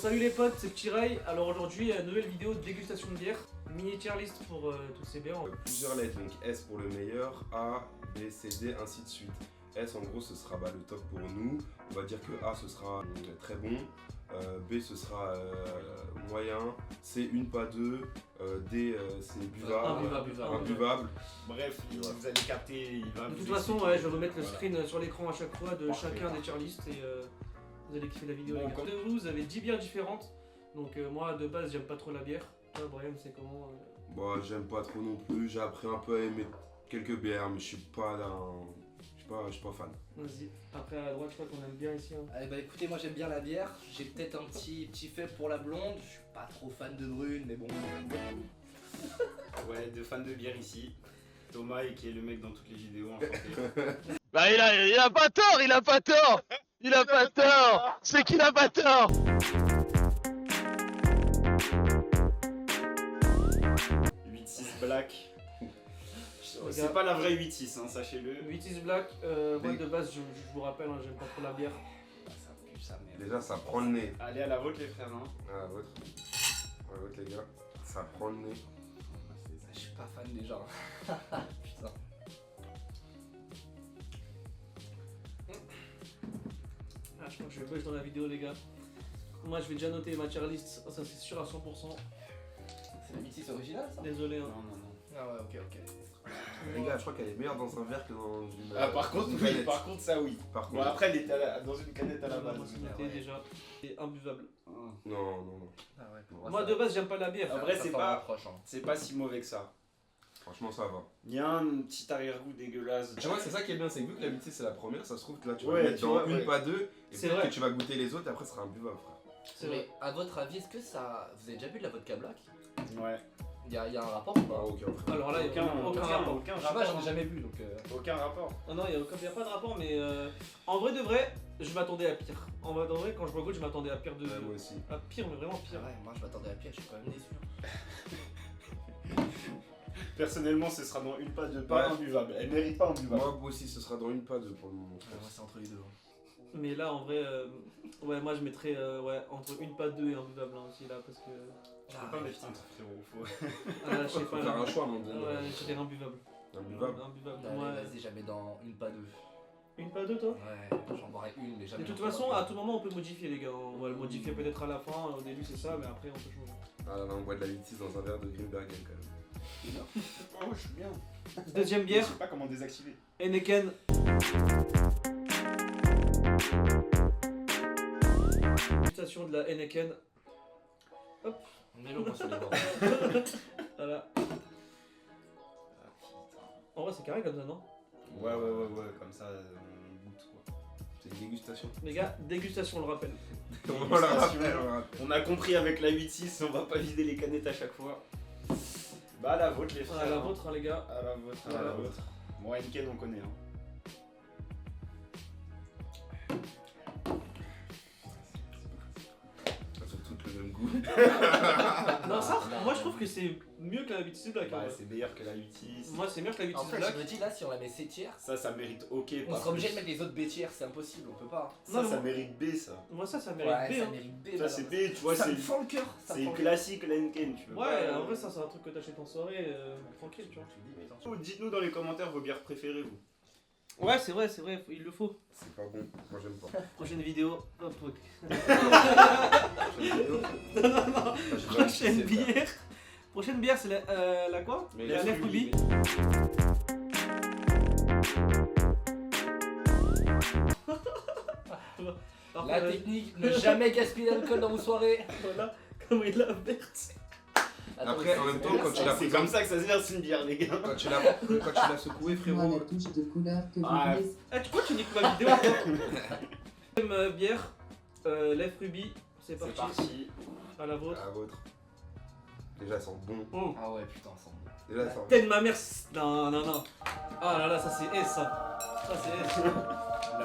Salut les potes, c'est Petit Ray. Alors aujourd'hui, nouvelle vidéo de dégustation de bière. Mini tier list pour toutes ces bières. Plusieurs lettres, donc S pour le meilleur, A, B, C, D, ainsi de suite. S en gros ce sera le top pour nous. On va dire que A ce sera très bon, B ce sera moyen, C une pas deux, D c'est buvable, imbuvable. Bref, vous allez capter, il va De toute façon, ouais, je vais remettre le screen sur l'écran à chaque fois de chacun des tier lists et vous allez kiffer la vidéo. Bon, les gars. Vous avez 10 bières différentes. Donc moi de base j'aime pas trop la bière. Toi Brian c'est comment Bon, j'aime pas trop non plus, j'ai appris un peu à aimer quelques bières mais je suis pas fan. Vas-y. Après à droite je crois qu'on aime bien ici. Hein. Allez bah écoutez, moi j'aime bien la bière, j'ai peut-être un petit faible pour la blonde, je suis pas trop fan de brune mais bon j'aime beaucoup. Ouais, deux fans de bière ici. Thomas et qui est le mec dans toutes les vidéos, enchanté. Bah il a pas tort, il a pas tort. Il a pas tort. C'est qu'il a pas tort. 8-6 Black. Les C'est gars. pas la vraie 8-6, hein, sachez-le. 8 Black, moi de base je vous rappelle, hein, j'aime pas trop la bière. Ça pue sa mère. Déjà ça prend le nez. Allez à la vôtre les frères. Hein. À la vôtre. À la vôtre les gars. Ça prend le nez. Je suis pas fan déjà. Putain. Ah, je crois que je vais buzz dans la vidéo les gars. Moi je vais déjà noter ma tier list, ça c'est sûr à 100%. C'est la mythis originale ça? Désolé. Non, Hein. non, non. Ah ouais, ok. Les gars, je crois qu'elle est meilleure dans un verre que dans une. Ah, par contre, une oui, canette. par contre, ça oui. Par Bon, contre. après, elle était dans une canette à la base. Moi, c'est noté ouais. déjà. C'est imbuvable. Non. Ah ouais, pour Moi de base j'aime pas la bière. Ah, vrai, c'est pas- Proche, hein. C'est pas si mauvais que ça. Franchement, ça va. Il y a un petit arrière-goût dégueulasse. Tu vois, c'est ça qui est bien, c'est que vu que la mythie c'est la première, ça se trouve que là tu vas Ouais, mettre tu dans vois, une, ouais. pas deux, et C'est peut-être vrai. que tu vas goûter les autres et après ça sera imbuvable, frère. C'est vrai. Mais à votre avis, est-ce que ça. Vous avez déjà bu de la vodka black? Ouais. Il y a un rapport ou Ah, pas? aucun frère. Alors là, il n'y a aucun rapport. Aucun Je sais pas, rapport. j'en ai jamais vu donc. Aucun rapport. Oh non, il n'y a pas de rapport, mais en vrai de vrai, je m'attendais à pire. En vrai de vrai, quand je vois goût, je m'attendais à pire de. Ouais, moi aussi. À pire, mais vraiment pire. Ouais, moi je m'attendais à pire, je suis quand même déçu. Personnellement, ce sera dans une pas de pas Ouais. imbuvable. Elle mérite pas imbuvable. Moi aussi, ce sera dans une, pas deux pour le moment. Ouais, moi c'est entre les deux. Mais là, en vrai, ouais, moi je mettrais entre une pas deux et imbuvable hein, aussi là, parce que. Je peux pas mettre entre frérot, faut. Ah, je sais Faut pas. faire un choix à un moment donné. Ouais, je dirais imbuvable. Imbuvable. Imbuvable. Allez, Ouais. vas-y, jamais dans une pas deux. Une pas deux, toi? Ouais, j'en boirais une, mais jamais. De toute un façon, pas à deux. tout moment, on peut modifier, les gars. On va le modifier peut-être à la fin. Au début, c'est ça, mais après, on peut changer. Ah là là, on boit de la mythie dans un verre de Grimbergen quand même. Oh, je suis bien. Deuxième Je bière, sais pas comment désactiver. Heineken. Dégustation de la Heineken. On est long sur les bords. Voilà. En vrai, c'est carré comme ça, non? Ouais, comme ça, on goûte quoi. C'est une dégustation. Les gars, dégustation, on le rappelle. On la rappelle, on la rappelle. On a compris avec la 8-6, on va pas vider les canettes à chaque fois. Bah, à la vôtre, les frères. À la hein. vôtre, hein, les gars. À la vôtre, À la vôtre. Bon, Heineken, on connaît. Hein. Elles ont toutes le même goût. Non, ça, moi je trouve que c'est mieux que la 8 Black. Bah, en vrai. c'est meilleur que la 8-6. Moi, c'est mieux que la 8 En fait, Black. je me dis là, si on la met C tiers, Ça mérite OK. on parce sera obligé que de mettre les autres B tiers, c'est impossible, on peut pas. Non, Ça moi- mérite B, ça. Moi, ça mérite Ouais, B. ça hein. mérite B. Ça, c'est B, tu vois, ça me c'est fend le cœur. ça me c'est fend le classique, l'Heineken, tu veux Ouais, pas, en vrai, ça, c'est un truc que t'achètes en soirée, tranquille, tu vois. Oh, dites-nous dans les commentaires vos bières préférées, vous. Ouais, c'est vrai, il le faut. C'est pas bon, moi j'aime pas. Prochaine vidéo. Hop, ok. Prochaine Prochaine bière. Prochaine bière, c'est la quoi? Mais La la lèvre Ruby. Ruby. Alors, La technique, ne jamais gaspiller l'alcool dans vos soirées. voilà, comment il l'a verte. Après, en même temps, quand tu l'as C'est comme ça que ça se verse une bière, les gars. Quand tu l'as secoué, Moi, frérot. la touche de couleur que vous Ah, voulez. Ah, tu crois que tu niques ma vidéo toi? Deuxième bière, lèvre Ruby. C'est C'est parti. parti. À la vôtre. À la vôtre. Déjà, elles sont bons. Ah ouais, putain, ça. Déjà, elles sont Telle ma mère. Non, non, non. Ah là là, ça c'est S ça. Ça c'est S.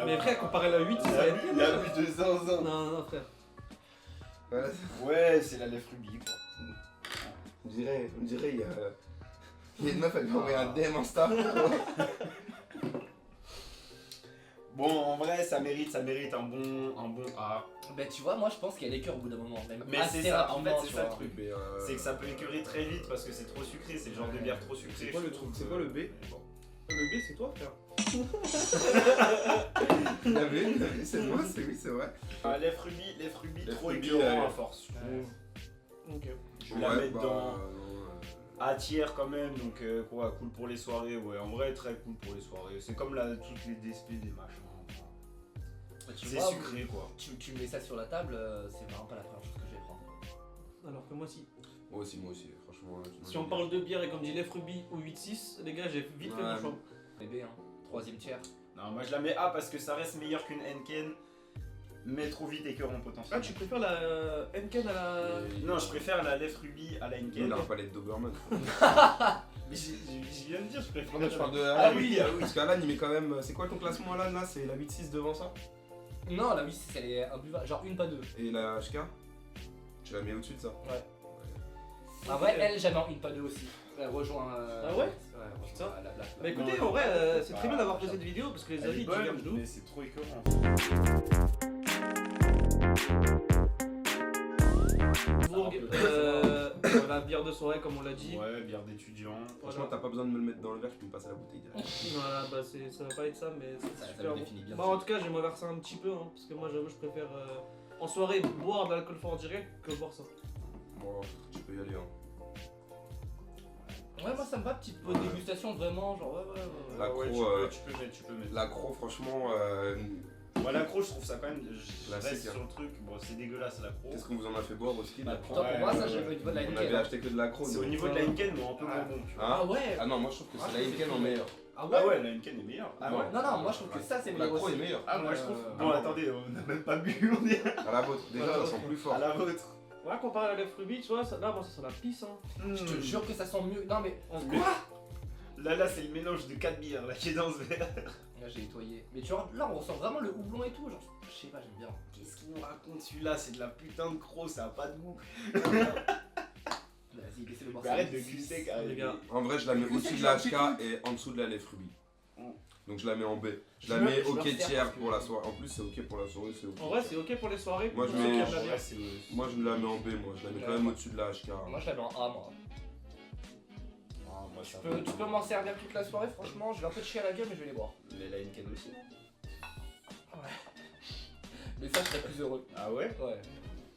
Mais frère, comparé à la 8, ça va être bien. La vue de zinzin. Non, non, frère. Ouais, Ouais, c'est la lèvre rubis, quoi. on dirait, il y a une meuf, elle m'a envoyé un DM Insta. Bon, en vrai, ça mérite un bon A. Bah tu vois, moi je pense qu'il y a l'écœur au bout d'un moment, même Mais assez c'est ça, en fait, rapidement, c'est tu ça le vois. truc. Mais, C'est que ça peut écœurer très vite parce que c'est trop sucré, c'est le genre de bière trop sucrée. C'est quoi le je truc trouve C'est que- quoi le B Bon. Le B, c'est toi, frère. La B, c'est moi, c'est vrai. Ah, lèvres rubis, Lèvres trop rubis, écœurant à force. Je Ouais. trouve. Ok. Je vais la mettre dans non, A tiers quand même, donc quoi, cool pour les soirées, ouais, en vrai très cool pour les soirées. C'est comme toutes les DSP des machins. Bah, tu C'est vois, sucré quoi. Tu mets ça sur la table, c'est vraiment pas la première chose que je vais prendre. Alors que moi, si. Moi aussi, franchement. Si on parle de bière et comme dit Lef Ruby ou 8-6, les gars, j'ai vite fait Ouais. mon choix. Bébé, hein. Troisième tiers. Non, moi je la mets A parce que ça reste meilleur qu'une Henken, mais trop vite écœurant potentiellement. Ah, tu préfères la Henken à la. Non, je préfère la lèvre rubis à la Henken. Il a un palette Doberman. Mais je viens de dire, je préfère. Non, mais je parle de Ah Alan. oui, ah oui. Parce qu'Alan, il met quand même. C'est quoi ton classement, Alan là C'est la 8-6 devant ça Non, la 8 elle est imbuvable, genre une pas deux. Et la HK Tu la mets au-dessus de ça Ah ouais, elle, j'aime en une pas deux aussi. Elle rejoint. Ah ouais rejoint Putain. la blague. Bah écoutez, Non, en vrai, non, c'est pas- très bien d'avoir fait cette vidéo parce que les Elle avis est bonne, divergent de ouf. mais c'est trop écœurant. Bourg, la bière de soirée, comme on l'a dit. Ouais, bière d'étudiant. Franchement, t'as pas besoin de me le mettre dans le verre, je peux me passer la bouteille direct. Voilà, bah ça va pas être ça, mais c'est Ça super le bon. définit bien. Bah en tout cas, j'aimerais verser un petit peu, hein, parce que moi j'avoue, je préfère en soirée boire de l'alcool fort direct que boire ça. Bon, tu peux y aller. Hein. Ouais, moi ça me va, petite peu de dégustation vraiment, genre ouais. L'accro, tu peux mettre. L'accro, franchement, Moi, l'accro, je trouve ça quand même. Je Classique, reste hein. sur le truc. Bon, c'est dégueulasse l'accro. qu'est-ce qu'on vous en a fait boire aussi de Bah l'accro putain, pour Ouais, moi ça ouais, j'ai vu de la On avait nickel. acheté que de l'accro. C'est nous. au niveau de la Henken, mais un peu Ah. moins bon, tu vois. Hein Ah ouais. Ah non, moi je trouve que Ah, c'est la c'est Henken en cool. meilleur. Ah Ah ouais, la Henken est meilleure. Ah ouais. Non, moi je trouve que ça c'est meilleur L'accro aussi. est meilleur. Ah, moi je trouve. Euh, Bon, attendez, on n'a même pas bu, on est À la vôtre, déjà ça sent plus fort. à la vôtre. Ouais, comparé à la lèvre rubis, tu vois, ça, là, moi ça sent la pisse. Hein. Je te jure que ça sent mieux. Non mais. Là, c'est le mélange de 4 bières là qui est dans ce verre. Là j'ai nettoyé. Mais tu vois, là on ressent vraiment le houblon et tout. Genre, je sais pas, j'aime bien. Qu'est-ce qu'il nous raconte celui-là? C'est de la putain de croc, ça a pas de goût. Vas-y, laissez le boire. Mais arrête de glisser, carré. Les gars. En vrai, je la mets au-dessus de la HK et en dessous de la lèvre rubis. Donc je la mets en B. Je la Je me- mets je OK me resserre tiers parce que- pour la soirée. En plus, c'est OK pour la soirée, c'est OK. En vrai, c'est ok pour les soirées. Moi, je pour mets- ceux qui aiment la bière. Moi, je la mets en B, moi. Je la mets quand même au-dessus de la HK. Moi je l'avais en A moi. Moi, ça Tu peux m'en servir toute la soirée, franchement, je vais un peu te chier à la gueule mais je vais les boire. Mais la Henken aussi. Mais ça je serais plus heureux. Ah ouais? Ouais.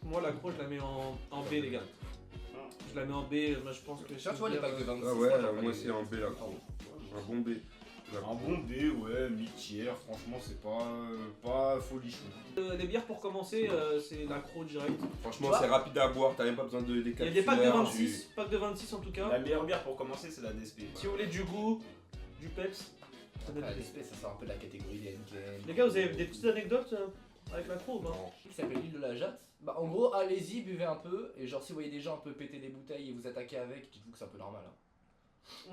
Moi, l'accro, je la mets en B, les gars. Je la mets en B, moi je pense que. Tu vois les packs de 26. Ah ouais, j'en moi ai- c'est en B là. Un bon B. Un bon B, ouais, mi-tiers, franchement, c'est pas folichon. Les bières pour commencer, c'est l'accro direct. Franchement, Tu vois c'est rapide à boire, t'as même pas besoin de Il y a décapsuleurs. des packs de 26, packs de 26 en tout cas. La meilleure bière pour commencer, c'est la DSP. Si vous voulez du goût, du peps. Après, la DSP, ça sort un peu de la catégorie des Henken. Les gars, vous avez des petites anecdotes avec l'accro ou pas? Non. Qui s'appelle l'île de la Jatte. Bah en gros, allez-y, buvez un peu. Et genre, si vous voyez des gens un peu péter des bouteilles et vous attaquer avec, dites-vous que c'est un peu normal. Hein.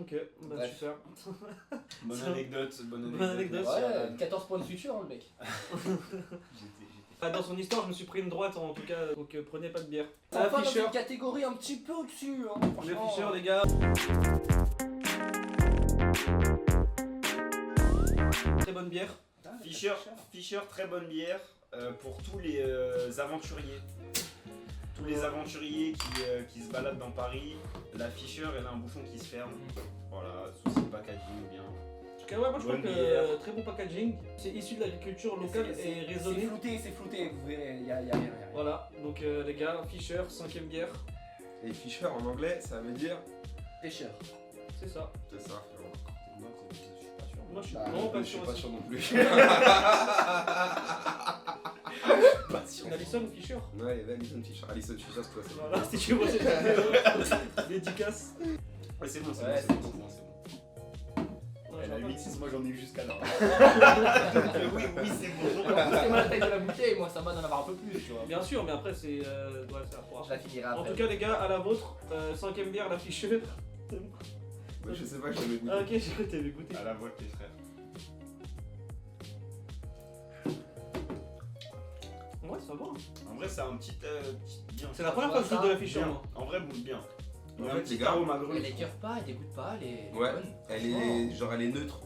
Ok, bah Bref. super. Bonne anecdote, bonne anecdote. Bonne anecdote. Ouais, 14 points de suture, hein, le mec. Dans son histoire, je me suis pris une droite en tout cas, donc prenez pas de bière. Enfin, La dans Fischer, une catégorie un petit peu au-dessus. Hein, le franchement. Fischer, les gars. Très bonne bière. Fischer, très bonne bière pour tous les aventuriers. Tous les aventuriers qui se baladent dans Paris, la Fischer, elle a un bouchon qui se ferme. Voilà, souci de packaging bien. En tout cas, ouais, moi je trouve Bonne que bière. très bon packaging. C'est issu de l'agriculture locale et raisonnée. C'est flouté, vous verrez, y a rien. Voilà, donc les gars, Fischer, 5ème bière. Et Fischer en anglais, ça veut dire. Pêcheur. C'est ça. C'est ça, frérot. Moi je suis Bah, vraiment pas Je suis sûr pas aussi. sûr non plus. Pas sûr. Alison ou Fischer? Ouais, il y avait Alison Fischer. Alison Fischer, c'est toi, c'est Voilà, si tu veux, c'est dédicace. Ouais, c'est bon, c'est Ouais, bon, c'est bon, c'est bon. Ouais, Elle a j'entends. 8-6, moi j'en ai eu jusqu'à là. oui, c'est En bon. plus, c'est moi la taille de la bouteille, moi ça va d'en avoir un peu plus, tu vois. Bien sûr, mais après c'est. Ouais, c'est à voir. Je la finirai En après. tout cas, les gars, à la vôtre, 5ème bière, la Fischer. Ouais, je sais pas, je l'avais goûté. Ah, ok, j'ai cru que t'avais goûté. À la voix de tes frères. Ouais, ça va. En vrai, c'est un petit bien. C'est la première fois que je goûte de la Fischer, Bien. moi. En vrai, goûte bien. Il y a En un fait, petit les gars, arôme agrume. Elle écœure pas, elle dégoûte pas, elle est Ouais. bonne. Elle est. Genre, elle est neutre.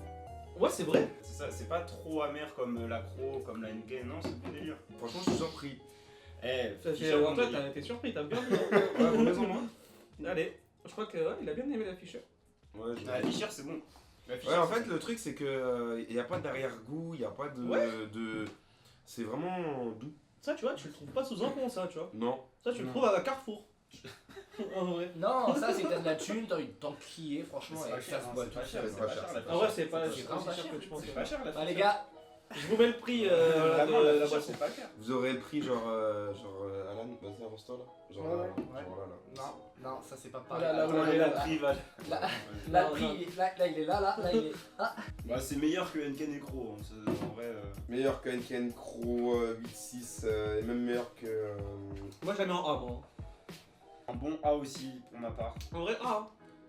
Ouais, c'est vrai. C'est ça, c'est pas trop amer comme l'accro, comme la Henken, non, c'est bon délire. Franchement, je suis surpris. Eh, Ça fait Fischer, toi, bon délire. t'as été surpris, t'as bien vu. Ouais, mauvaise en moi. Allez, je crois que ouais, il a bien aimé la Fischer. Ouais, La Fischer, c'est bon. La Fischer, Ouais, en c'est fait, le truc, c'est que il n'y a pas d'arrière-goût, il n'y a pas de. Ouais. C'est vraiment doux. Ça, tu vois, tu le trouves pas sous un pont, ça, tu vois. Non. Ça, tu le Non. trouves à Carrefour. En vrai. Non, ça c'est que t'as de la thune, t'as envie de t'enquiller, franchement, C'est et pas que ça cher, se hein, boit c'est tout pas cher, seul. c'est pas cher. la En vrai, Fischer. c'est pas C'est c'est vraiment pas pas si cher cher. que tu penses. C'est pas cher la Bah Fischer. les gars, Je vous mets le prix Vraiment, de la Fischer, boisson. c'est pas cher. Vous aurez le prix, genre Alan, vas-y, avance-toi là. Genre Ouais, là, ouais. genre là. non, non, ça c'est pas Là, pareil. là, Attends, là, Ouais, là, le prix va. Là, Ouais. là, Non, le prix, non. là, il est là, il est. Bah, c'est meilleur que Henken et Croc. Hein. En vrai. Meilleur que Henken Crow 8-6 et même meilleur que. Moi, je la mets en A, moi. Un bon A aussi pour ma part. En vrai, A. Hein.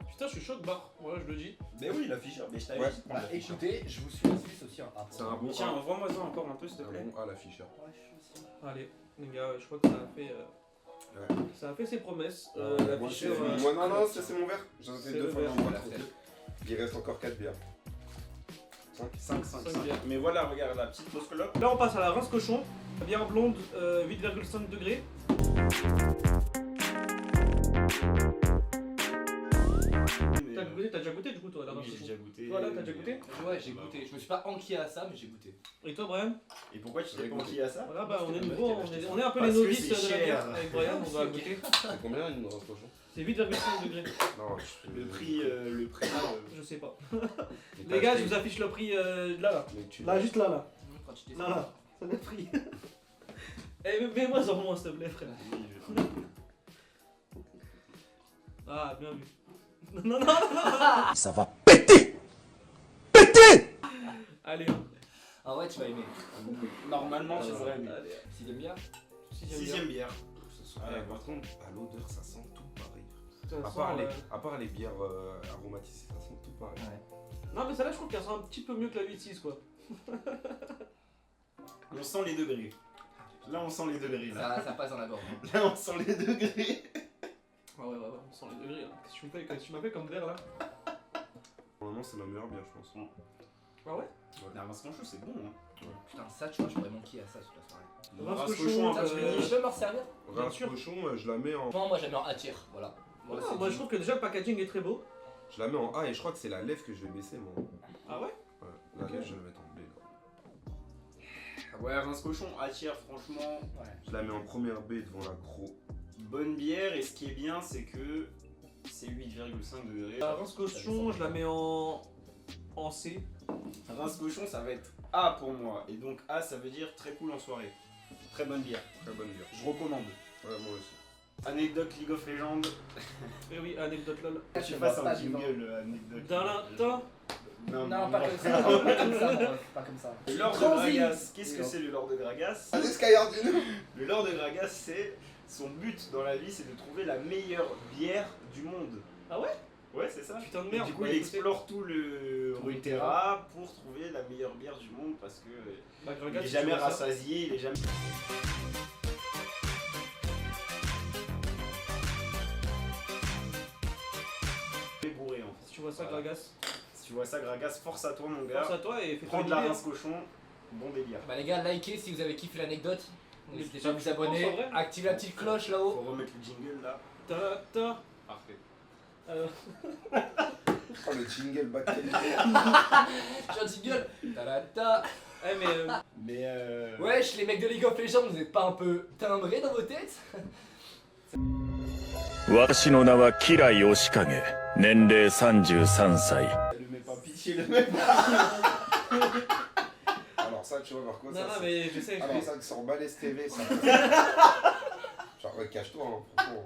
Putain, je suis chaud de barre. Voilà, je le dis. Mais oui, la Fischer, mais je t'avais Ouais. dit de prendre Bah la Fischer. écoutez, je vous suis en Suisse aussi en A. C'est un bon Tiens, A. envoie-moi-en encore un peu s'il te Un plaît. bon A la Fischer. Allez, les gars, je crois que ça a fait. Ça a fait ses promesses. La Moi, Fischer. moi, non, non, ça c'est mon verre. J'en ai C'est fait le deux fois verre. dans mon Voilà, verre. Il reste encore 4 bières. 5 5 bières. Mais voilà, regarde la petite Moscolope. Là, on passe à la rince cochon. Bière blonde, 8,5 degrés. T'as déjà goûté du coup, toi, la Oui, rince j'ai cochon. déjà goûté. Voilà, t'as déjà goûté Ouais, j'ai goûté. Je me suis pas enquillé à ça, mais j'ai goûté. Et toi, Brian? Et pourquoi tu t'es J'ai pas goûté. enquillé à ça? Voilà, bah on est Parce que nouveau, la meuf on qui a est, acheté on est un peu Parce les que novices c'est de la cher. bière avec Brian, on va Ok. goûter. C'est combien une rose cochon? C'est 8,5 degrés. Non, Le prix. Je sais pas. Mais Les gars, t'as je vous affiche le prix là, là. Mais tu- Là, juste là, là. Quand tu Là, là. C'est le prix. Eh, mets-moi en moins, s'il te plaît, frère. Ah, bien vu. Non, non, non, non. Ça va péter. Allez, Ah ouais, tu vas aimer. Normalement, tu devrais aimer. allez. S'il aime bien. Sixième bière. Ça sent- Ah, eh, ouais. par contre, à l'odeur, ça sent tout pareil. Ça À sent, part les bières aromatisées, ça sent tout pareil. Non, mais celle-là, je trouve qu'elle sent un petit peu mieux que la 8,6 quoi. On sent les degrés. Là, on sent les degrés. Là, Ça passe dans la gorge. là on sent les degrés. Ah ouais, on sent les degrés. Hein. Qu'est-ce que tu m'as fait comme verre là? Normalement, c'est ma meilleure bière, je pense. Ah ouais? La rince cochon, c'est bon. Hein. Putain, ça, tu vois, je pourrais manquer à ça toute la soirée. Rince Rince cochon, un peu ça, mini. Je peux me resservir. Bien Rince sûr. cochon, je la mets en. Non, moi j'aime bien en A tiers, voilà. Voilà, Ah, c'est moi dit. je trouve que déjà le packaging est très beau. Je la mets en A et je crois que c'est la lèvre que je vais baisser, moi. Ah ouais? Ouais, la Ok. lèvre, je vais la mettre en B. Là. Ouais, rince cochon attire franchement. Ouais. Je la mets en première B devant la Gros. Bonne bière et ce qui est bien, c'est que c'est 8,5 degrés. La rince cochon, je la mets en C. Rince cochon, ça va être A pour moi. Et donc A, ça veut dire très cool en soirée. Très bonne bière. Très bonne bière. Je recommande. Ouais, moi aussi. Anecdote League of Legends. Eh oui, anecdote lol. Tu Je fasses vois un pas du vent. jingle anecdote. Dans la ta. Non, pas comme ça, pas comme ça, mon ref, pas comme ça. Le Lord de Transi. Gragas, qu'est-ce que c'est le Lord de Gragas? Allez, Skyardine. Le Lord de Gragas, c'est son but dans la vie, c'est de trouver la meilleure bière du monde. Ah ouais? Ouais, c'est ça. Putain de Et merde. du coup, Bah, il écoutez, explore tout le Runeterra pour trouver la meilleure bière du monde parce que bah, il regarde, est si jamais tu vois ça. rassasié, il est jamais. Bourré en fait. Si tu vois ça, Voilà. Gragas, Si tu vois ça, Gragas, force à toi mon gars. pense à toi et fais-toi Prends une de la idée. rince cochon, bon délire. Bah les gars, likez si vous avez kiffé l'anecdote. N'hésitez pas à vous Je pense, en abonner, vrai. activez la petite cloche là-haut. Faut remettre le jingle là. Ta ta. Parfait. Oh, le jingle back. J'ai un jingle. Ta-da-ta. Eh mais Mais Wesh, les mecs de League of Legends, vous êtes pas un peu timbrés dans vos têtes? 私の名はキライ押影。年齢33歳。 le mets pas pitié le mec. Alors, ça, tu vois, Marco, non ça. non c'est- mais j'essaie. Alors, ça, sur Balès TV, ça. Genre, ouais, cache-toi, hein, franchement.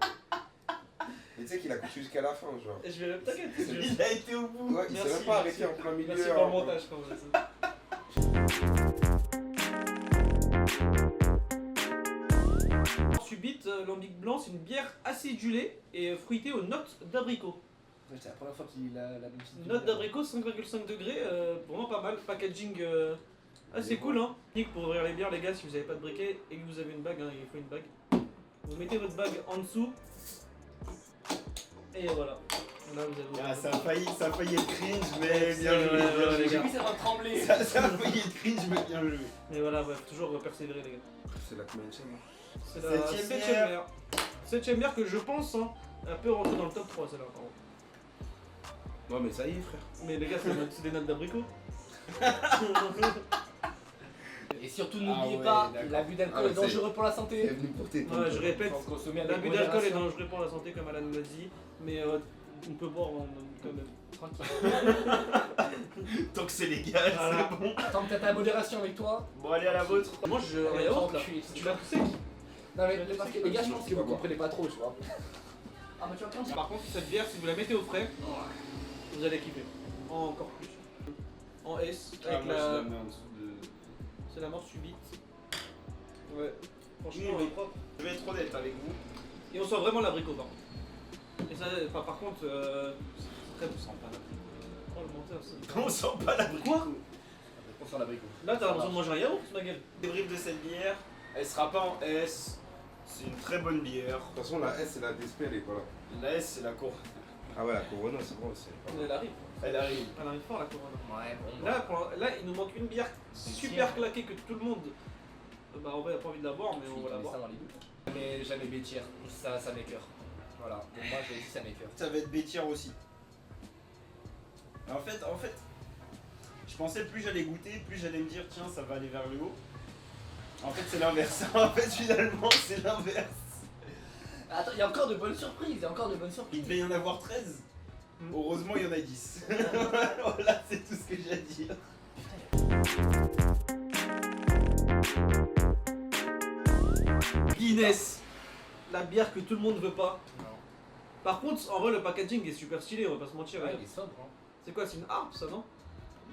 Mais tu sais qu'il a coupé jusqu'à la fin, genre. Je vais t'inquiète. Il a été au bout. Ouais, il s'est Merci, même pas merci. arrêté en plein milieu. Merci pour le montage quand même. Subite, lambic blanc, c'est une bière acidulée et fruitée aux notes d'abricot. C'est la première fois qu'il a la même petite Notes d'abricot 5,5 degrés, vraiment pas mal. Packaging assez cool hein. Technique pour ouvrir les bières les gars, si vous avez pas de briquet et que vous avez une bague, hein, il faut une bague. Vous mettez votre bague en dessous. Et voilà. Là vous avez. Ah, ça a failli être cringe, mais C'est bien joué. vrai, bien ouais, joué. les J'ai gars. vu ça va trembler. Ça a failli être cringe, mais bien joué. Mais voilà, bref, toujours persévérer les gars. C'est la combien de chaîne, là C'est la Septième 7ème bière. bière. 7ème bière que je pense, hein, elle peut rentrer dans le top 3 celle-là par contre. Non, mais ça y est, frère. Mais les gars, c'est des notes d'abricot. Et surtout, Ah n'oubliez ouais, pas, d'accord. l'abus d'alcool Ah ouais, est dangereux pour la santé. venu pour tes Ouais, je répète, Faut consommer avec l'abus d'alcool est modération. dangereux pour la santé comme Alan l'a dit, mais on peut boire quand même. Tant que c'est légal, Voilà. c'est bon. Tant que t'as ta modération avec toi. Bon, allez à la vôtre. Moi je un elle yaourt prend là. le cul. Tu l'as poussé? Non mais parce que les gars, je pense que vous Pas comprenez pas trop, tu vois. Ah mais tu vois, quand Par contre, cette bière, si vous la mettez au frais, vous allez kiffer. Encore plus. En S, avec moi, je la. la mets en dessous de. C'est la mort subite. Ouais. Franchement, Oui, elle est oui. propre. Je vais être honnête avec vous. Et on sent vraiment l'abricot par contre. Et ça, par contre, c'est très on sent pas l'abricot. Oh le menteur, c'est. On sent pas l'abricot. Quoi on sort l'abricot. Là, t'as l'impression de manger un yaourt, ma gueule. Débrief de cette bière, elle sera pas en S. C'est une très bonne bière. De toute façon, la S, c'est la DSP, elle est pas là. La S, c'est la cour. Ah ouais, la Corona, c'est bon aussi. Elle arrive. Elle arrive. Elle arrive fort la Corona. Ouais, bon. Là, là, il nous manque une bière super claquée que tout le monde. Bah, en vrai, il a pas envie de la boire, mais on va la boire. Mais jamais bêtir, ça m'écoeure. Voilà, donc moi je l'ai dit, ça m'écoeure. Ça va être bêtire aussi. En fait, je pensais plus j'allais goûter, plus j'allais me dire tiens ça va aller vers le haut. En fait c'est l'inverse. En fait finalement c'est l'inverse. Attends, il y a encore de bonnes surprises, il y a encore de bonnes Il surprises. devait y en avoir 13. Heureusement il y en a 10. Voilà c'est tout ce que j'ai à dire. Guinness, la bière que tout le monde veut pas. Non. Par contre, en vrai, le packaging est super stylé, on va pas se mentir. Ouais, il est sobre, hein. C'est quoi, c'est une harpe ça, non?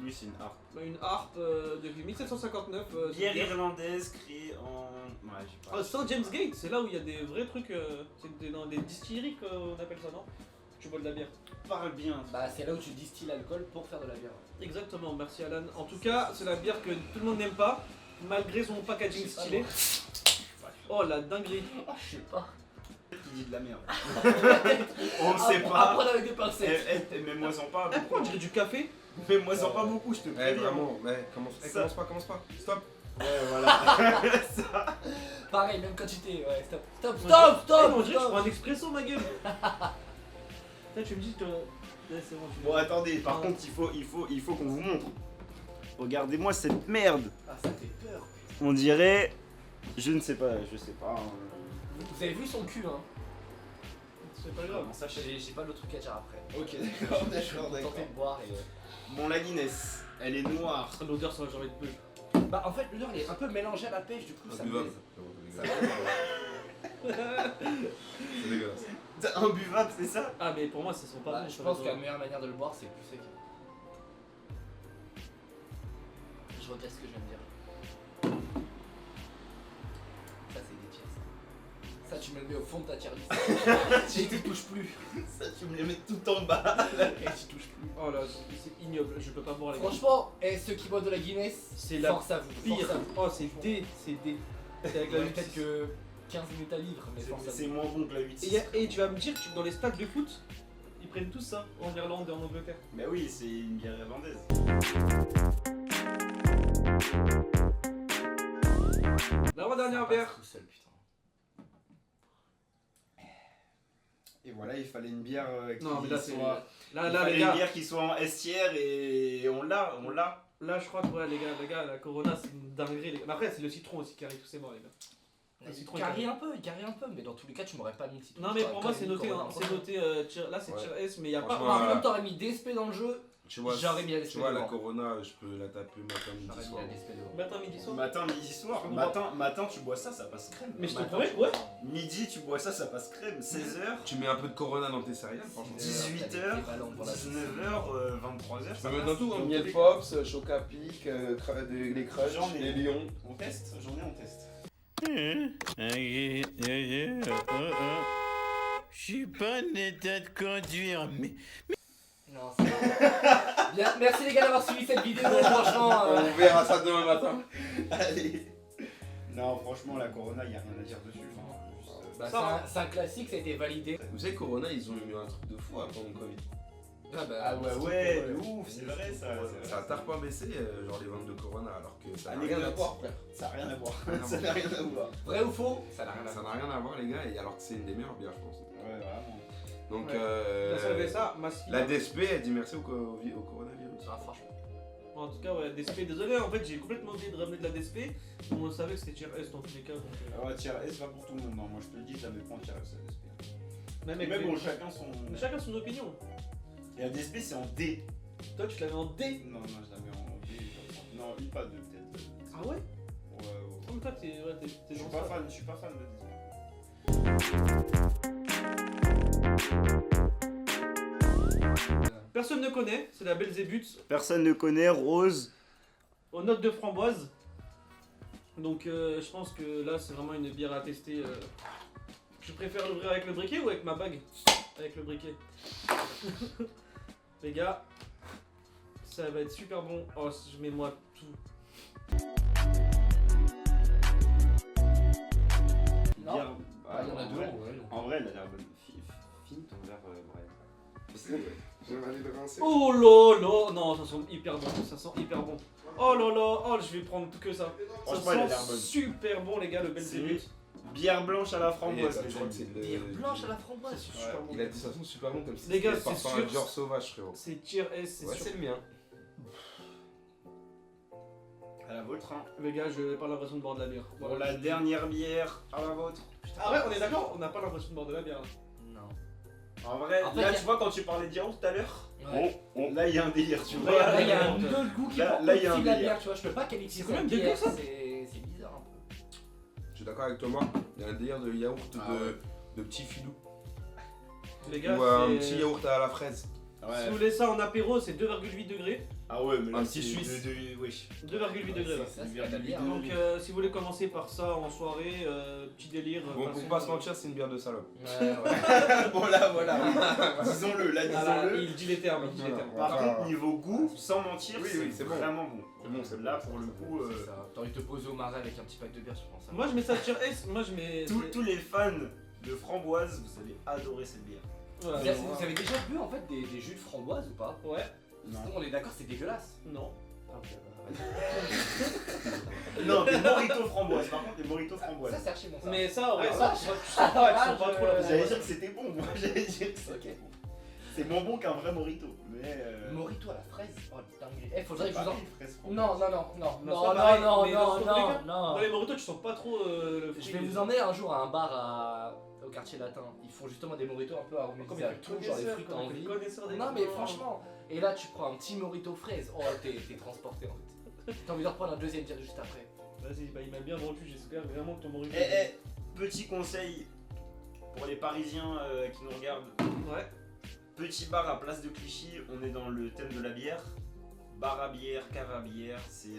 Lui c'est une harpe. Bah, une harpe depuis 1759. c'est Bière une bière. irlandaise créée en. Ouais j'ai pas. Saint James Gate, c'est là où il y a des vrais trucs. C'est dans des distilleries qu'on appelle ça, non? Tu bois de la bière. Parle bien. Bah c'est là où tu distilles l'alcool pour faire de la bière. Exactement, merci Alan. En tout cas, c'est la bière que tout le monde n'aime pas, malgré son packaging Je sais pas, stylé. moi. Oh la dinguerie. Oh, je sais pas. Qui dit de la merde. On ne sait À pas. prendre avec des pincettes. Mets-moi-en pas Pourquoi on beaucoup. dirait du café? Mets-moi-en pas beaucoup, je te Eh, préviens. vraiment, mais commence, Ça- commence pas. Stop. Ouais voilà. Ça. Pareil, même quantité, ouais, stop. Stop, Eh, stop, stop, on dirait que je stop. prends un expresso ma gueule. Là tu me dis que ouais, c'est bon, tu Bon attendez, par contre il faut qu'on vous montre. Regardez-moi cette merde. Ah, ça fait peur. On dirait. Je ne sais pas, je sais pas. Vous avez vu son cul, hein. C'est pas grave. Comment ça J'ai pas d'autre truc à dire après. Ok, d'accord, Tentez de boire et. Bon la Guinness, elle est noire. L'odeur ça va jamais de peu. Bah en fait, l'odeur elle est un peu mélangée à la pêche, du coup ça me Imbuvable. plaise. C'est dégueulasse. Imbuvable, c'est ça? Ah mais pour moi ça sent pas Bah, bon. je ça, pense que les la odeurs. meilleure manière de le boire c'est plus sec. Je regrette ce que je viens de dire. Ça c'est des pièces. Ça tu me le mets au fond de ta tier list. Et tu touches plus. Ça tu me les mets tout en bas. Et tu touches plus. Oh là, c'est ignoble, je peux pas boire les gars. Franchement, et ceux qui boivent de la Guinness, C'est la force à vous. pire. Force à vous. Oh c'est D, c'est D. C'est avec la Ouais, lutte. peut-être que 15 minutes à vivre, mais force à C'est vous. moins bon que la 8 Et tu vas me dire que dans les stades de foot, ils prennent tous ça en Irlande et en Angleterre. Bah oui, c'est une bière irlandaise. L'avant-dernière bière. Tout seul, putain. Et voilà, il fallait une bière qui Non mais là c'est. soit. Là il les fallait une gars. bière qui soit en estière et on l'a. Là je crois que ouais, les gars, la Corona c'est une dinguerie. Les gars. Mais après c'est le citron aussi qui arrive tous ces morts les gars. Le Il citron, carie un peu, mais dans tous les cas tu m'aurais pas mis le citron. Non mais pour moi T'aurais c'est quand même noté, mis hein, Corona. c'est noté là c'est Ouais. tier S mais il y a pas Franchement, un. Par contre t'aurais mis DSP dans le jeu, Tu vois, j'aurais mis la DSP tu vois la devant. Corona, je peux la taper matin, midi, J'aurais mis soir. la DSP devant. Matin, midi, soir. Matin, midi, soir. Je comprends Matin, tu bois ça, ça passe crème. Mais je te Matin, promets, tu- ouais. Midi, tu bois ça, ça passe crème. 16h, Tu mets un peu de Corona dans tes céréales, franchement. 18h, 19h, 23h. Ça peut être dans tout, hein. Miel Pops, Choca Pic, les Crush, J'en ai. les Lions. On teste, j'en ai, on teste. Je suis pas en état de conduire, mais Non, c'est bien. Merci les gars d'avoir suivi cette vidéo, franchement. On verra ça demain matin. Allez. Non, franchement, la Corona, il n'y a rien à dire dessus. Enfin, juste, Bah, c'est un classique, ça a été validé. Vous savez, Corona, ils ont eu un truc de fou pendant le Covid. Ah ouais, de ouf, c'est vrai ça. Ça a tard pas baissé, genre les ventes de Corona, alors que ça Ah, n'a les rien gars, à voir, frère. Ça n'a rien à voir. Rien à Ça n'a rien à voir. Vrai ou faux? Ça n'a rien à Ça voir. n'a rien à voir, les gars, et alors que c'est une des meilleures bières, je pense. Ouais, vraiment. Donc, T'as salvé ça, Masquille. la DSP, elle dit merci au coronavirus. Ah, franchement. En tout cas, ouais, DSP, désolé, en fait, j'ai complètement oublié de ramener de la DSP. On savait que c'était tier S dans tous les cas. Donc, Ouais, tier S va pour tout le monde. Non, moi je te le dis, je la mets pas en tier S, la DSP. même Mais avec bon, les- chacun son. chacun son opinion. Et la DSP c'est en D. Toi, tu l'avais en D. Non, non, je la mets en B. je crois. Non, IPA 2 peut-être. Ah ouais? Ouais. Oh, mais toi, t'es Je suis dans pas ça. fan, je suis pas fan de DSP. Personne ne connaît, c'est la Belzébuth, Personne ne connaît Rose. aux notes de framboise. Donc, je pense que là, c'est vraiment une bière à tester. Je préfère l'ouvrir avec le briquet ou avec ma bague? Avec le briquet. Les gars, ça va être super bon. Oh, je mets moi tout. Non. Bière- Ah, il y en a en deux. vrai- Ouais, non. En vrai, elle a l'air bonne. Fine ton verre, bref. J'aimerais aller le rincer. Oh là là. Non, ça sent hyper bon. Ça sent hyper bon. Oh là là. Oh, je vais prendre que ça. Franchement, elle a Ça l'air sent bonne. super bon, les gars, le Belzébuth. Bière blanche à la framboise, Je les crois que c'est amis. de- Bière blanche à la framboise. Super bon. Il a dit ça sent super bon comme si Les gars, c'était c'est parfum sûr. Dior sauvage, frérot. C'est tier S, c'est Ouais, sûr. c'est le mien. À la vôtre, hein. Les gars, je n'ai pas l'impression de boire de la bière. Pour la dernière bière, à la vôtre. Ah ouais, on est d'accord, on n'a pas l'impression de boire de la bière. Non. En vrai, En fait, là y a- tu vois quand tu parlais de yaourt tout à l'heure, Ouais. là il y a un délire, tu vois. Là, il y a Là, un autre goût qui là, porte là, il y a aussi un de la délire. bière, tu vois. Je peux pas qualifier C'est ça quand de même bière, dégueu, ça. c'est bizarre un peu. Je suis d'accord avec Thomas, il y a un délire de yaourt Ah ouais. de petit filou. Les gars, Ou un c'est- petit yaourt à la fraise. si vous voulez ça en apéro, c'est 2,8 degrés. Ah ouais, mais là Un c'est petit Suisse. wesh. 2,8 degrés. Ça, Ouais. c'est pas de la bière. Donc, si vous voulez commencer par ça en soirée, petit délire. Bon, pour façon, pas se mentir, c'est une bière de salope. Ouais, ouais. Bon là voilà, disons-le, là Ah là, disons-le. il dit les termes, il dit les Voilà. termes. Par Enfin, contre niveau goût, sans mentir, oui, c'est c'est bon. vraiment bon. C'est bon, c'est Là bon. pour le coup, C'est ça. T'as envie de te poser au marais avec un petit pack de bière, je pense. Moi, je mets ça tier S. Moi, je mets. tous les fans de framboise, vous allez adorer cette bière. Voilà. Vous avez déjà bu en fait des jus de framboise ou pas? Ouais, Non. On est d'accord, c'est dégueulasse. non. Non, des moritos framboise, par contre des moritos framboise. Ça, c'est archi bon ça. Mais ça, en vrai, Ah, ça, ouais. tu sens pas, tu sens pas trop la J'allais framboise. dire que c'était bon, moi j'allais dire que c'était Ok. bon. C'est moins bon qu'un vrai morito, mais Morito à la fraise. Oh putain, mais. Faudrait que je vous en. pareil, fraise framboise. Non, non, non, non, Non, non, c'est pas non, pareil, non, mais non, dans tous les non, cas, non. Dans les moritos, tu sens pas trop le fruit. Je vais vous emmener un jour à un bar au quartier latin. Ils font justement des moritos un peu Comme aromatisés il à fait tout, genre des fruits que t'as envie. Non mais franchement, et là tu prends un petit morito fraise, oh t'es transporté en fait. T'as envie de reprendre un deuxième dire juste après. Vas-y, bah il m'a bien vendu, j'espère vraiment que ton morito. Petit conseil pour les Parisiens qui nous regardent. Ouais. Petit bar à Place de Clichy, on est dans le thème de la bière. Bar à bière, cave à bière, c'est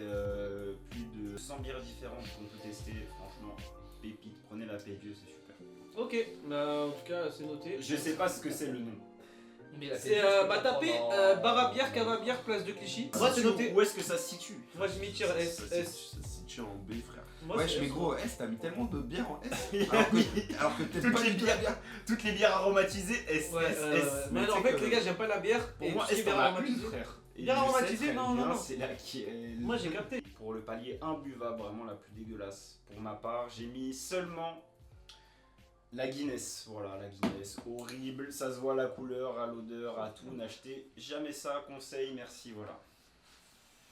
plus de 100 bières différentes qu'on peut tester. Franchement, pépite, prenez la P2, c'est super. Ok, bah en tout cas, c'est noté. Je sais pas ce que c'est le nom. Mais la C'est télé, je peux bah pas tapez prendre en- bar à bière, cave à bière, place de Clichy. Moi c'est noté. Où est-ce que ça se situe? Moi j'ai mis tir S. S. Ça se situe en B, frère. Moi, Wesh, c'est mais S. gros, S, t'as mis tellement de bières en S. Toutes Alors que t'aimes pas les du tout la bières, bière. toutes les bières aromatisées, S, Ouais, S, S. mais tu en sais fait que les gars, j'aime pas la bière. pour et moi, tout ce qui est S, bière t'en as une, aromatisée. frère. Et Bière je sais aromatisée, très non, bien, non, non. C'est là qui est... Moi j'ai capté. Pour le palier imbuvable, vraiment la plus dégueulasse. Pour ma part, j'ai mis seulement la Guinness. Voilà, la Guinness. Horrible, ça se voit à la couleur, à l'odeur, à tout. N'achetez jamais ça, conseil, merci, voilà.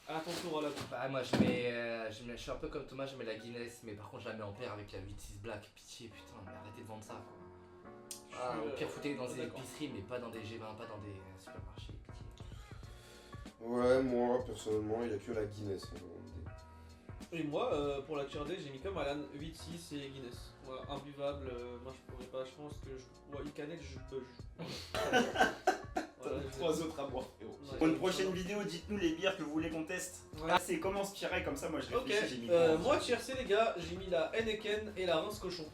À ton tour, là. Bah moi je suis un peu comme Thomas, je mets la Guinness, mais par contre je la mets en paire avec la 8-6 Black. Pitié putain, mais arrêtez de vendre ça quoi. Ah, au pire foutez dans des d'accord. épiceries mais pas dans des G20, pas dans des supermarchés. Pitié. Ouais, moi, personnellement, il y a que la Guinness. Et moi, pour la tier D, j'ai mis comme Alan 8-6 et Guinness. Voilà, imbuvable, moi je pourrais pas, je pense que je. Ouais, une canette, je peux. Voilà, je- Trois autres à boire, frérot. Ouais, Pour une j'ai- prochaine vidéo, dites-nous les bières que vous voulez qu'on teste. Ouais. Ah, c'est comment se tirer comme ça, moi je Ok, réfléchis, j'ai mis quoi moi tier C les gars, j'ai mis la Heineken et la Rince Cochon.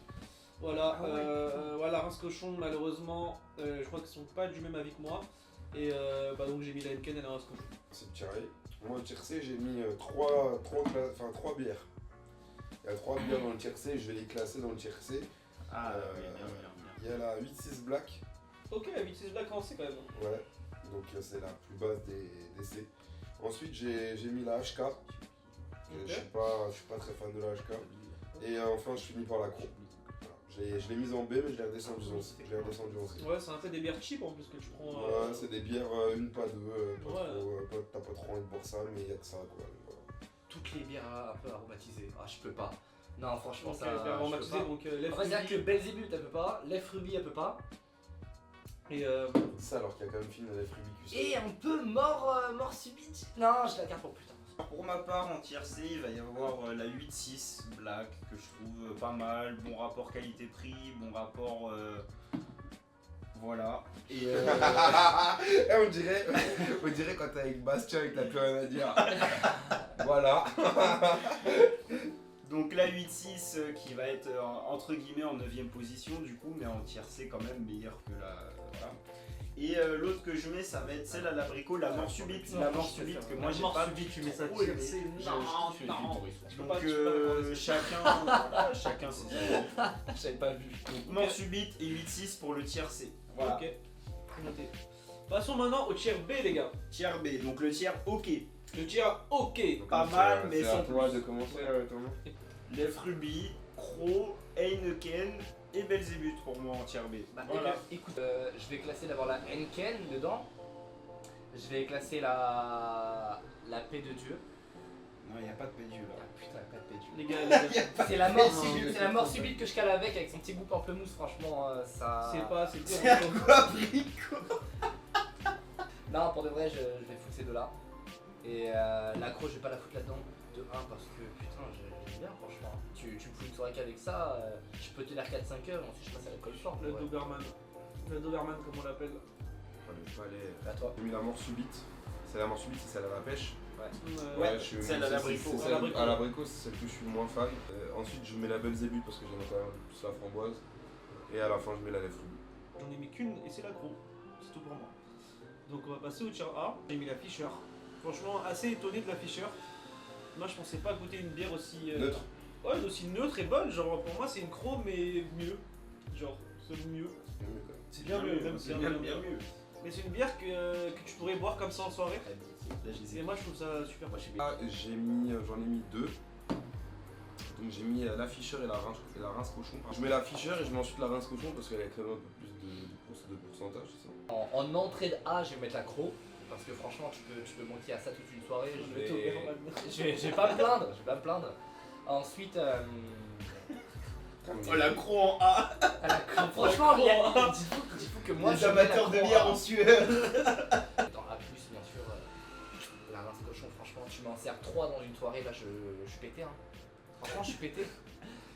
Voilà, Ah ouais. voilà, Rince Cochon malheureusement, je crois qu'ils sont pas du même avis que moi. Et bah donc j'ai mis la Heineken et la Rince Cochon. C'est tiré. Moi, au tier C, j'ai mis 3 bières. Il y a 3 bières dans le tier C, je vais les classer dans le tier C. Ah, Euh, oui, bien, bien, bien. Il y a la 8-6 Black. Ok, la 8-6 Black en C quand même. Ouais. Donc c'est la plus basse des C. Ensuite j'ai mis la HK. Je suis pas très fan de la HK. Et enfin je finis par la Cro. Voilà. Je l'ai mise en B mais je l'ai redescendu en C. Ouais, c'est un peu des bières cheap en plus que tu prends. Ouais, c'est des bières, une pas deux, t'as pas trop envie de boire ça, mais il y a que ça quoi. Voilà. Toutes les bières un peu aromatisées. Ah, je peux pas. Non, franchement, Donc, ça. bière aromatisée, je peux donc pas. lèvres En fait, c'est-à-dire que ruby. Belzébuth, elle peut pas. Lèvres Ruby, elle peut pas. Et Ça alors qu'il y a quand même fini la Frubicus. Et un peu mort subite. Non, je la garde pour plus tard. Pour ma part, en tier C, il va y avoir la 8.6 Black que je trouve pas mal. Bon rapport qualité-prix, bon rapport. Voilà. Et on dirait quand t'es avec Bastien et que t'as plus rien à dire. Voilà. donc la 8.6 qui va être entre guillemets en 9ème position du coup, mais en tier C quand même meilleure que la. Voilà. Et l'autre que je mets, ça va être celle à l'abricot, la mort subite. La mort subite que moi j'ai pas. tu mets ça trop aimé. c'est Donc pas- tu peux pas chacun, voilà, chacun ses avis. J'avais pas vu. Donc mort subite et 8.6 pour le tier C. Voilà. Ok, c'est noté. Passons maintenant au tier B, les gars. Tier B, donc le tier OK. Le tier OK. Pas mal, mais c'est sans à toi plus. de commencer, Thomas. Lèvres Ruby, Crow, Heineken et Belzébuth pour moi en tier B. Bah, Voilà. écoute, je vais classer d'abord la Henken dedans. Je vais classer la paix de Dieu. Non, il n'y a pas de pédieu là. Ah putain, pas de paix de Dieu. Les gars, C'est la mort subite, c'est la mort subite que je cale avec son petit goût pamplemousse, franchement, ça. c'est pas, c'est C'est bien. à quoi Brico? Non, pour de vrai, je vais foutre ces deux-là. Et l'accro, je vais pas la foutre là-dedans. De 1 parce que putain, j'aime bien, franchement. Tu me fous une soirée qu'avec ça, je peux tenir 4-5 heures, ensuite je passe à l'alcool fort. Le Ouais. Doberman. Le Doberman, comme on l'appelle. Le palais. À toi. J'ai mis la mort subite. C'est la mort subite, c'est celle à la pêche. Ouais, je suis celle à l'abricot. c'est celle à l'abricot, c'est celle que je suis le moins fan. Ensuite, je mets la Belzébuth parce que j'aime quand même plus la framboise. Et à la fin, je mets la lèvre Ruby. J'en ai mis qu'une et c'est l'accro. C'est tout pour moi. Donc on va passer au tier A. J'ai mis la Fischer. Franchement, assez étonné de la Fischer. Moi, je pensais pas goûter une bière aussi. Neutre. Ouais, aussi neutre et bonne. Genre, pour moi, c'est une Crow, mais mieux. Genre, c'est mieux. C'est bien mieux, même c'est si bien mieux. Mais c'est une bière que tu pourrais boire comme ça en soirée. Là, je les ai. Et moi, je trouve ça super. Moi, je suis Ah, j'en ai mis deux. Donc j'ai mis la Fischer et la rince cochon. Je mets la Fischer et je mets ensuite la rince cochon parce qu'elle a quand même un peu plus de pourcentage, c'est ça. En entrée de A, je vais mettre l'accro. Parce que franchement, tu peux monter à ça toute une soirée. Je vais pas me plaindre, je vais pas me plaindre. Ensuite, Oh la Crow en A. franchement, dis-vous que moi, Les je mets amateurs de l'accro bière en en A. sueur. Dans A+, bien sûr, la rince cochon, franchement, tu m'en sers 3 dans une soirée, là, je suis pété. Hein. Franchement, je suis pété.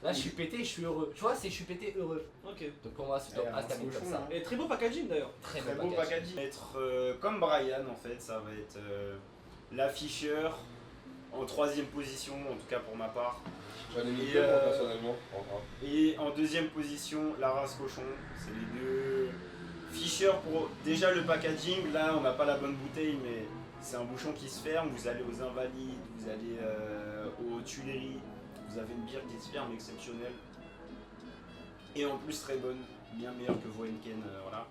Là, je suis pété, je suis heureux. Tu vois, je suis pété heureux. Ok. Donc pour moi, c'est top A, c'est comme ça. Et très beau packaging d'ailleurs. Très Très bon beau package. packaging. Être comme Brian en fait, ça va être la Fischer en 3ème position, en tout cas pour ma part. J'en ai mis Et, deux moi personnellement. Et en 2ème position, la race cochon. C'est les deux. Fischer pour déjà le packaging, là on n'a pas la bonne bouteille, mais c'est un bouchon qui se ferme. Vous allez aux Invalides, vous allez aux Tuileries, vous avez une bière qui se ferme exceptionnelle. Et en plus très bonne, bien meilleure que vos Henken, voilà.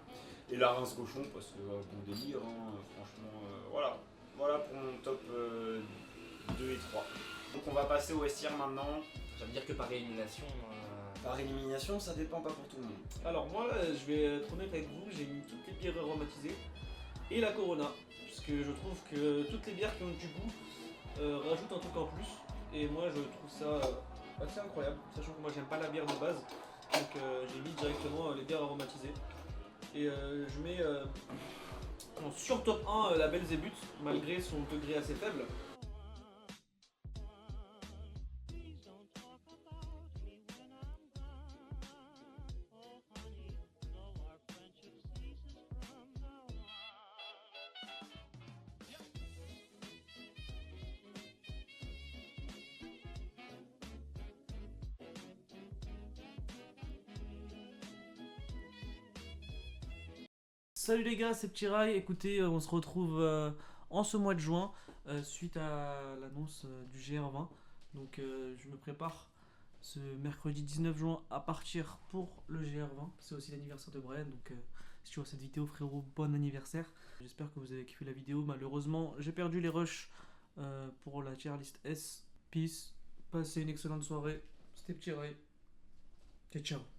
Et la rince cochon parce que bon délire, hein, franchement, voilà. Voilà pour mon top 2 et 3. Donc on va passer au S-tier maintenant. J'aime dire que par élimination. Par élimination, ça dépend pas pour tout le monde. Alors moi, je vais être honnête avec vous, j'ai mis toutes les bières aromatisées et la Corona. Parce que je trouve que toutes les bières qui ont du goût rajoutent un truc en plus. Et moi, je trouve ça assez incroyable. Sachant que moi, j'aime pas la bière de base. Donc j'ai mis directement les bières aromatisées. Et je mets en sur top 1 la Belzébuth, malgré son degré assez faible. Salut les gars, c'est Petit Rail. Écoutez, on se retrouve en ce mois de juin suite à l'annonce du GR20. Donc je me prépare ce mercredi 19 juin à partir pour le GR20. C'est aussi l'anniversaire de Brian, donc si tu vois cette vidéo frérot, bon anniversaire. J'espère que vous avez kiffé la vidéo. Malheureusement j'ai perdu les rushs pour la tier list S. Peace, passez une excellente soirée. C'était Petit Ray. Ciao ciao.